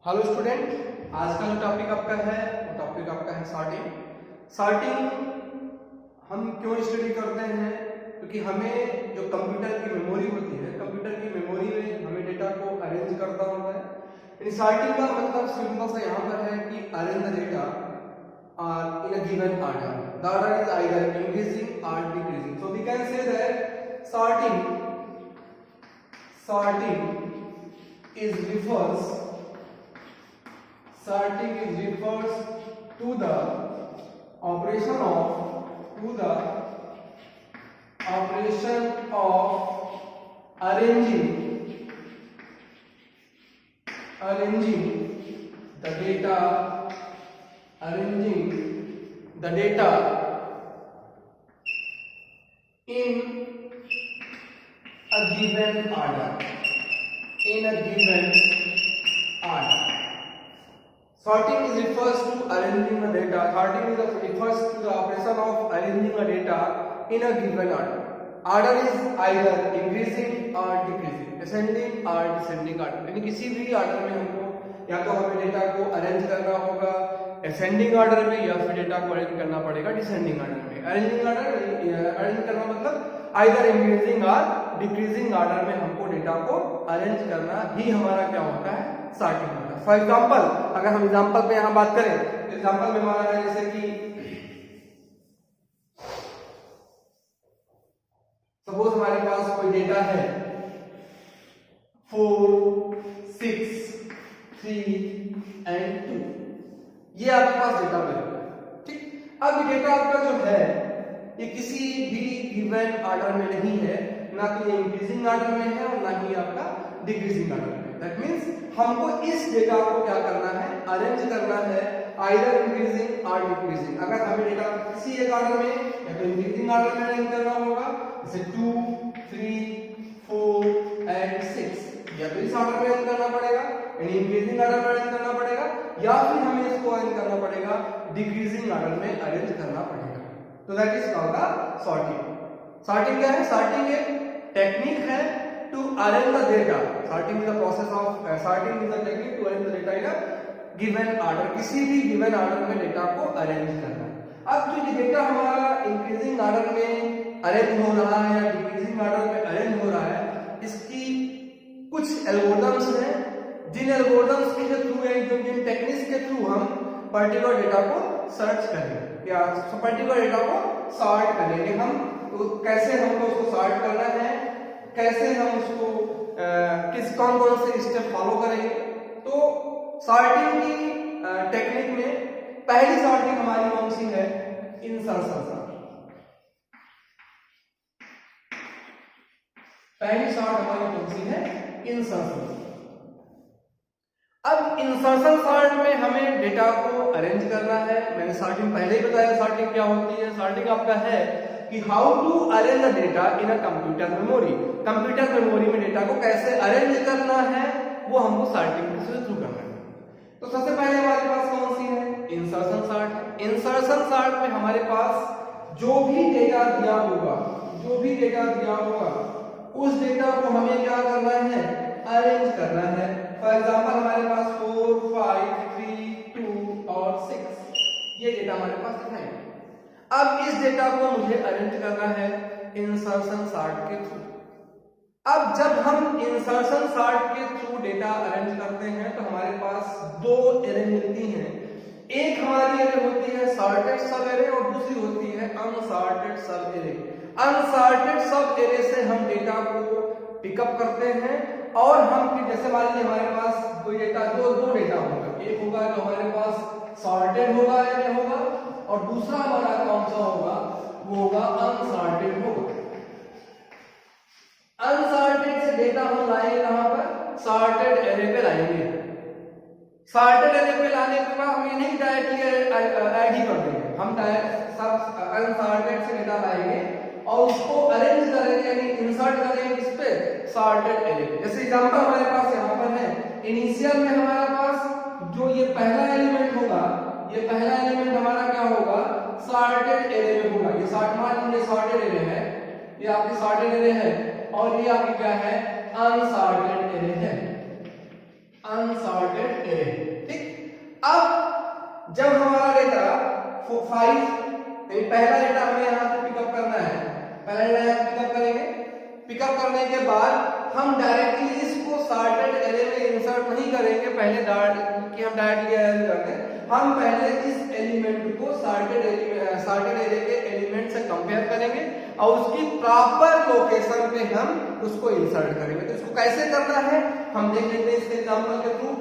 Hello student, आज का जो टॉपिक आपका है वो टॉपिक आपका है सॉर्टिंग। सॉर्टिंग हम क्यों स्टडी करते हैं? क्योंकि हमें जो कंप्यूटर की मेमोरी होती है, कंप्यूटर की मेमोरी में हमें डेटा को अरेंज करना होता है। यानी सॉर्टिंग का मतलब सिंपल सा यहाँ पर है कि अरेंज द डेटा और in a given order. The order is either increasing और decreasing. So we can say that sorting is refers to the operation of arranging the data in a given order. Sorting is refers to arranging the data. Sorting is refers to the operation of arranging the data in a given order. Order is either increasing or decreasing, ascending or descending order. यानी किसी भी order में हमको या तो हमें data को arrange करना होगा असेंडिंग ऑर्डर में, या फिर डेटा को अरेंज करना पड़ेगा डिसेंडिंग ऑर्डर में। अरेंज करना मतलब आइदर इंक्रीजिंग और डिक्रीजिंग ऑर्डर में हमको डेटा को अरेंज करना ही हमारा क्या होता है, सॉर्टिंग होता है। फॉर एग्जांपल, अगर हम एग्जांपल पे यहां बात करें, एग्जांपल में हमारा है जैसे कि सपोज हमारे पास कोई डेटा है 4, 6, 3 एंड 2। ये आपके पास डेटा है, ठीक। अब ये डेटा आपका जो है ये किसी भी गिवन ऑर्डर में नहीं है, ना तो ये इंक्रीजिंग ऑर्डर में है और ना ही आपका डिक्रीजिंग ऑर्डर में। दैट मींस हमको इस डेटा को क्या करना है, अरेंज करना है आइदर इंक्रीजिंग और डिक्रीजिंग। अगर हमें डेटा किसी एक ऑर्डर में या तो इंक्रीजिंग ऑर्डर में अरेंज करना होगा, जैसे 2, 3, 4 एंड 6, या तो इस ऑर्डर में अरेंज करना पड़ेगा, यानी इंक्रीजिंग ऑर्डर में अरेंज करना पड़ेगा, या फिर हमें इसको अरेंज करना पड़ेगा डिक्रीजिंग ऑर्डर में अरेंज करना पड़ेगा। तो that is called the sorting. Sorting क्या है? सॉर्टिंग एक टेक्निक है to arrange the data. Sorting is the process of sorting is the technique to arrange the data in a given order. किसी भी गिवन ऑर्डर में data को arrange करना। अब जो ये डेटा हमारा इंक्रीजिंग ऑर्डर में अरेंज हो रहा है या डिक्रीजिंग ऑर्डर में अरेंज हो रहा है, इसकी कुछ एल्गोरिथम्स हैं, जिन एल्गोरिथम्स के थ्रू या जिन टेक्निक्स के थ्रू हम पर्टिकुलर डेटा को सर्च करेंगे या पर्टिकुलर डेटा को सॉर्ट करेंगे। हम तो कैसे हमको उसको सॉर्ट करना है, कैसे हम उसको कौन कौन से स्टेप फॉलो करेंगे। तो सॉर्टिंग की टेक्निक में पहली सॉर्टिंग हमारी कौन सी है? Insertion sort. पहली सॉर्ट हमारी कौन सी है? इंसर्शन। अब इंसर्शन सॉर्ट में हमें डेटा को अरेंज करना है। मैंने सॉर्टिंग पहले ही बताया, सॉर्टिंग क्या होती है। सॉर्टिंग आपका है कि how to arrange the data in a computer memory. Computer memory में डेटा को कैसे अरेंज करना है वो हमको सॉर्टिंग से थ्रू करना है। तो सबसे पहले हमारे पास कौन सी है? Insertion sort. इंसर्शन सॉर्ट में हमारे पास जो भी डेटा दिया होगा उस डेटा को हमें क्या करना है? अरेंज करना है। फॉर एग्जांपल हमारे पास 4, 5, 3, 2 और 6 ये डेटा हमारे पास है। अब इस डेटा को मुझे अरेंज करना है इंसर्शन सॉर्ट के थ्रू। अब जब हम इंसर्शन सॉर्ट के थ्रू डेटा अरेंज करते हैं तो हमारे पास दो एरे मिलती हैं। एक हमारी एरे होती है सॉर्टेड सब एरे और दूसरी होती है अनसॉर्टेड सब एरे। अनसॉर्टेड सब एरे से हम डेटा को पिकअप करते हैं और हम फिर जैसे मान लीजिए हमारे पास कोई डेटा दो डेटा होगा। एक होगा जो हमारे पास सॉर्टेड होगा एरे होगा और दूसरा हमारा कौन सा होगा? वो होगा अनसॉर्टेड होगा। अनसॉर्टेड से डेटा हम लाएंगे कहां पर? सॉर्टेड एरे पे लाएंगे। सॉर्टेड एरे पे लाने के बाद हम ये नहीं डायरेक्टली ऐड ही कर देंगे, हम डायरेक्ट सब अनसॉर्टेड से डेटा लाएंगे और उसको अरेंज करेंगे, यानी इंसर्ट करेंगे इस पे सॉर्टेड एरे। जैसे एग्जांपल हमारे पास यहाँ पर है, इनिशियल में हमारे पास जो ये पहला एलिमेंट होगा, ये पहला एलिमेंट हमारा क्या होगा? सॉर्टेड एरे में होगा। ये मान लीजिए सॉर्टेड एरे है, ये आपकी सॉर्टेड एरे है और ये आपकी क्या है? अनसॉर्टेड एरे है। अनसॉर्टेड एरे तो 5 पहला डेटा हमें यहाँ से पिकअप करना है। पहला डेटा यहाँ पिकअप करेंगे। पिकअप करने के बाद हम डायरेक्टली इसको सॉर्टेड एरे में इंसर्ट नहीं करेंगे, पहले कि हम डायरेक्टली एरे करते हैं। हम पहले इस एलिमेंट को सॉर्टेड एरे के एलिमेंट से कंपेयर करेंगे और उसकी प्रॉपर लोकेशन पे हम उसको इंसर्ट करेंगे। तो इसको कैसे करना है हम देख लेते हैं इसके एग्जांपल के थ्रू।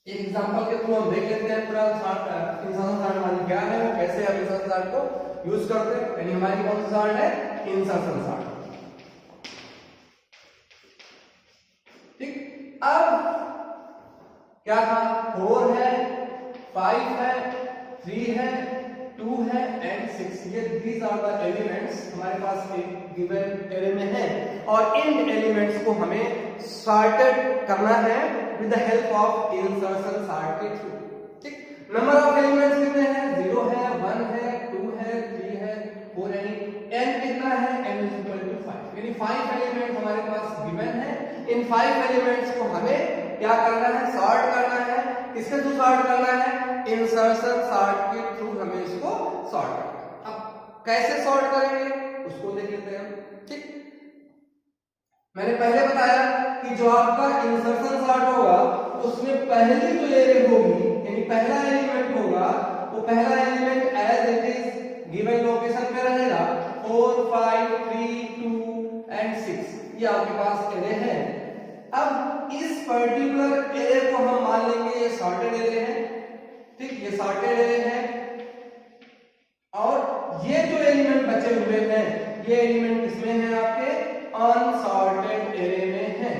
एक एग्जांपल के थ्रू हम देख लेते हैं पूरा इंसर्शन सॉर्ट हमारी क्या है, वो कैसे हम इंसर्शन सॉर्ट को यूज करते हैं। यानी हमारी कौन सी सॉर्ट है, इंसर्शन सॉर्ट। ठीक, अब क्या था, 4 है, 5 है, 3 है, 2 है एंड 6। ये these are the elements हमारे पास एक गिवन एरे में है और इन एलिमेंट्स को हमें सॉर्टेड करना है with the help of insertion sort के थ्रू। ठीक, नंबर ऑफ एलिमेंट्स कितने हैं, 0 है, 1 है, 2 है, 3 है, 4 है। n कितना है, n is equal to 5। यानी 5 एलिमेंट्स हमारे पास गिवन है। इन 5 एलिमेंट्स को हमें क्या करना है, सॉर्ट करना है। किसके थ्रू सॉर्ट करना है, इंसर्शन सॉर्ट के थ्रू हमें इसको सॉर्ट करना है। अब कैसे सॉर्ट करेंगे उसको देख लेते हैं। ठीक, मैंने पहले बताया कि जो आपका इंसर्शन सॉर्ट होगा उसमें पहली जो एरे होगी यानी पहला एलिमेंट होगा, वो पहला element as it is given location पे रहेगा। 4 5 3 2 एंड 6 ये आपके पास एरे है। अब इस पर्टिकुलर एरे को हम मान लेंगे ये सॉर्टेड एरे है। ठीक, ये सॉर्टेड एरे है और ये जो एलिमेंट बचे हुए हैं ये एलिमेंट किसमें है, आपके अनसॉर्टेड एरे में है,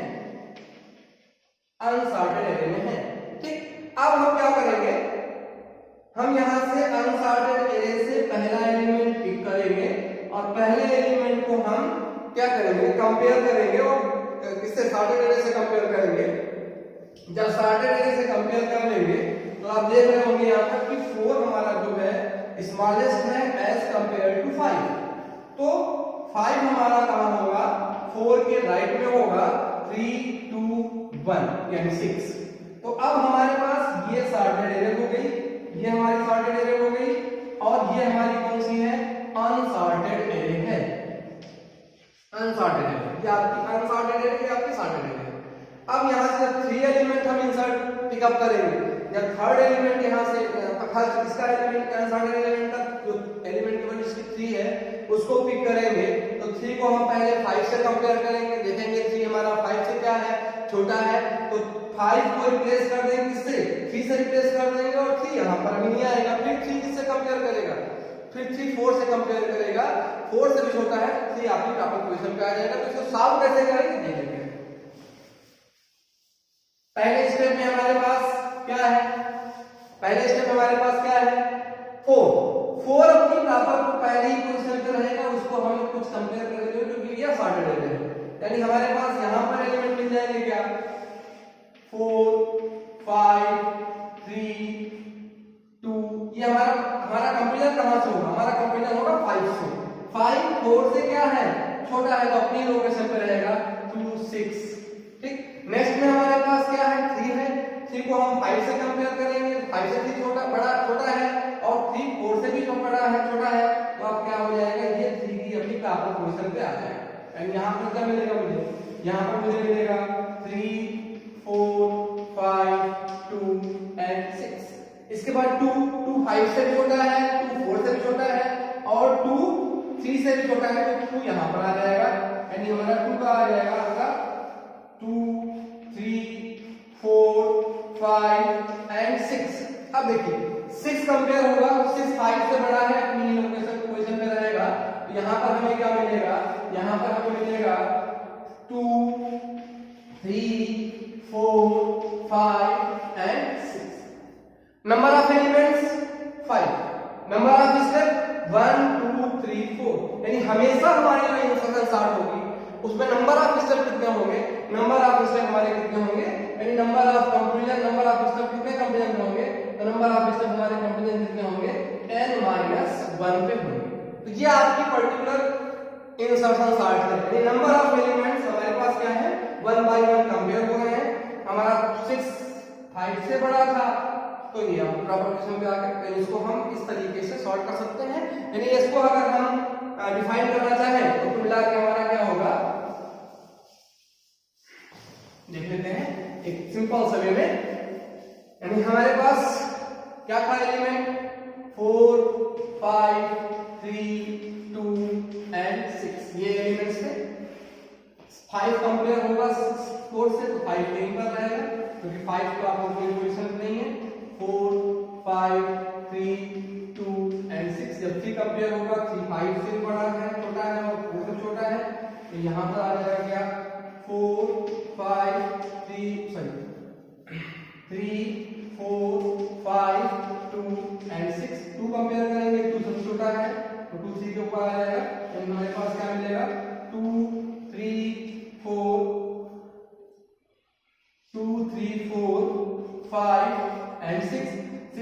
अनसॉर्टेड एरे में है। ठीक, अब हम क्या करेंगे, हम यहां से अनसॉर्टेड एरे से पहला एलिमेंट पिक करेंगे और पहले एलिमेंट को हम क्या करेंगे, कंपेयर करेंगे। और किससे, सॉर्टेड एरे से कंपेयर करेंगे। जब सॉर्टेड एरे से कंपेयर कर लेंगे तो आप देख रहे होंगे यहाँ पर कि 4 हमारा जो है स्मॉलेस्ट है एज कंपेयर टू 5। तो 5 हमारा कहां होगा, 4 के राइट में होगा, 3 2 1 यानी 6। तो अब हमारे पास ये सॉर्टेड एरे हो गई, ये हमारी सॉर्टेड एरे हो गई और ये हमारी कौन सी है, अनसॉर्टेड एरे है। अनसॉर्टेड एरे, ये आपकी अनसॉर्टेड एरे, ये आपकी सॉर्टेड एरे। अब यहां से 3 एलिमेंट हम इंसर्ट पिकअप करेंगे। या थर्ड एलिमेंट यहां से फर्स्ट इसका एलिमेंट अनसॉर्टेड एलिमेंट का जो एलिमेंट गिवन इसकी 3 है उसको पिक करेंगे। तो 3 को हम पहले 5 से कंपेयर करेंगे, देखेंगे 3 हमारा 5 से क्या है, छोटा है। तो 5 को रिप्लेस कर देंगे किससे, 3 से रिप्लेस कर देंगे और 3 यहां पर अभी नहीं आएगा। फिर 3 किससे कंपेयर करेगा, फिर 3 4 से कंपेयर करेगा, 4 से भी छोटा है, 3 आपकी प्रॉपर पोजीशन पे आ जाएगा। तो इसको सॉल्व कैसे करेंगे देखेंगे। पहले स्टेप में हमारे पास क्या है, पहले स्टेप हमारे पास क्या है, 4 अपनी प्रॉपर को पहले ही पोजीशन पे रहेगा, उसको हम कुछ कंपेयर करेंगे क्योंकि ये सॉर्टेड एरे है। यानी हमारे पास यहां पर एलिमेंट मिल जाएंगे क्या, 4 5 3 2। ये हमारा कंपेयर कहां से होगा, हमारा कंपेयर होगा 5 से। 5 4 से क्या है, छोटा है, तो अपनी लोकेशन पे रहेगा 2 6। ठीक, नेक्स्ट में हमारे पास क्या है, 3 है। 3 को हम 5 से कंपेयर करेंगे, 5 से 3 छोटा है और 3 4 से भी बड़ा है, छोटा है। तो अब क्या हो जाएगा, ये 3 की अपनी प्रॉपर पोजीशन पे आ जाएगा। एंड यहां पर क्या मिलेगा मुझे, यहां पर मुझे मिलेगा 3 4 5 2 एंड 6। इसके बाद 2 5 से भी छोटा है, 2 4 से भी छोटा है और 2 3 से भी छोटा है। तो 2 यहां पर आ जाएगा, यानी हमारा 2 का आ जाएगा आपका 2 3 4 5 एंड 6। अब देखिए 6 कंपेयर होगा, 6 5 से बड़ा है, अपनी लोकेशन पोजीशन पे रहेगा। तो यहां पर हमें क्या मिलेगा, यहां पर हमें मिलेगा 2 3 4 5 and 6। Number of elements 5, number of step 1 2 3 4। यानी हमेशा हमारी जो इंसर्शन सॉर्ट होगी उसमें नंबर ऑफ स्टेप कितने होंगे, नंबर ऑफ स्टेप हमारे कितने होंगे, यानी number of comparison, number of step कितने कंपेरिजन होंगे, तो नंबर ऑफ स्टेप हमारे कंपेरिजन कितने होंगे, n-1 पे होंगे। तो ये आपकी पर्टिकुलर इंसर्शन सॉर्ट है। यानी नंबर ऑफ एलिमेंट्स हमारे पास क्या है, 1 by 1 कंपेयर हो रहे हैं। हमारा 6 5 से बड़ा था, तो ये आप प्रॉपर क्वेश्चन पे आकर इसको हम इस तरीके से सॉल्व कर सकते हैं। यानी इसको अगर हम डिफाइन करना चाहें तो कुल मिला के हमारा क्या होगा, देख लेते हैं एक सिंपल सा वे में। यानी हमारे पास क्या था एलिमेंट 4 5 3 2 एंड 6, ये एलिमेंट्स थे। 5 कंपेयर होगा 4 से तो 5 यहीं पर रहेगा क्योंकि 5 तो आपको कोई पोजीशन नहीं है। 4 5 3 2 एंड 6, जब 3 कंपेयर होगा 3 5 से बड़ा है, छोटा है और 4 से छोटा है, तो यहां पर आ जाएगा क्या 4 5 3 4 5 2 एंड 6। 2 कंपेयर करेंगे 2 सबसे छोटा है तो 2 3 के ऊपर आ जाएगा। तो हमारे पास क्या मिलेगा 2 3 4 5 एंड 6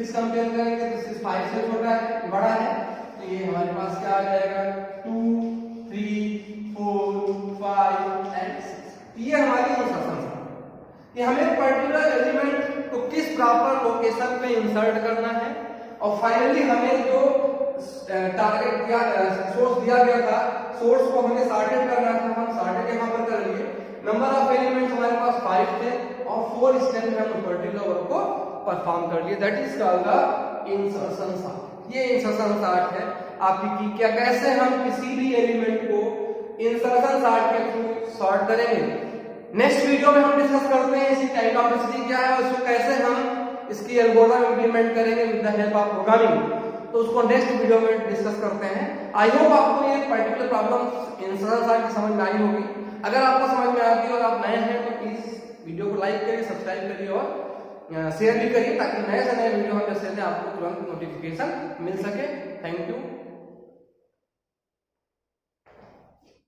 कंपेयर करेंगे तो 6 5 से छोटा है, बड़ा है, तो ये हमारे पास क्या आ जाएगा 2 3 4 5 एंड 6। ये हमारी इंसर्शन है कि हमें पर्टिकुलर एलिमेंट को किस प्रॉपर लोकेशन पे इंसर्ट करना है और फाइनली हमें जो टारगेट दिया सोर्स दिया गया था, सोर्स को हमें सॉर्टेड करना था, हम सॉर्टेड यहां पर कर लिए। नंबर ऑफ एलिमेंट्स हमारे पास 5 थे और 4 स्टेप में हम पर्टिकुलर वर्क को परफॉर्म कर लिए, that is called the insertion sort. ये इंसर्शन सॉर्ट है आपकी क्या, कैसे हम किसी भी एलिमेंट को इंसर्शन सॉर्ट के थ्रू सॉर्ट करेंगे। नेक्स्ट वीडियो में हम डिस्कस करते हैं इसकी टाइम कॉम्प्लेक्सिटी क्या है और उसको कैसे हम इसकी एल्गोरिथम इंप्लीमेंट करेंगे with the help of programming, तो उसको नेक्स्ट वीडियो में डिस्कस करते हैं। आई होप आपको ये पर्टिकुलर प्रॉब्लम इंसर्शन सॉर्ट की समझ में आई होगी। अगर आपको समझ में आती है और आप नए हैं तो प्लीज वीडियो को लाइक करिए, सब्सक्राइब करिए और शेयर भी करिए ताकि नए से नए वीडियो हम जैसे आपको तुरंत नोटिफिकेशन मिल सके। Thank you.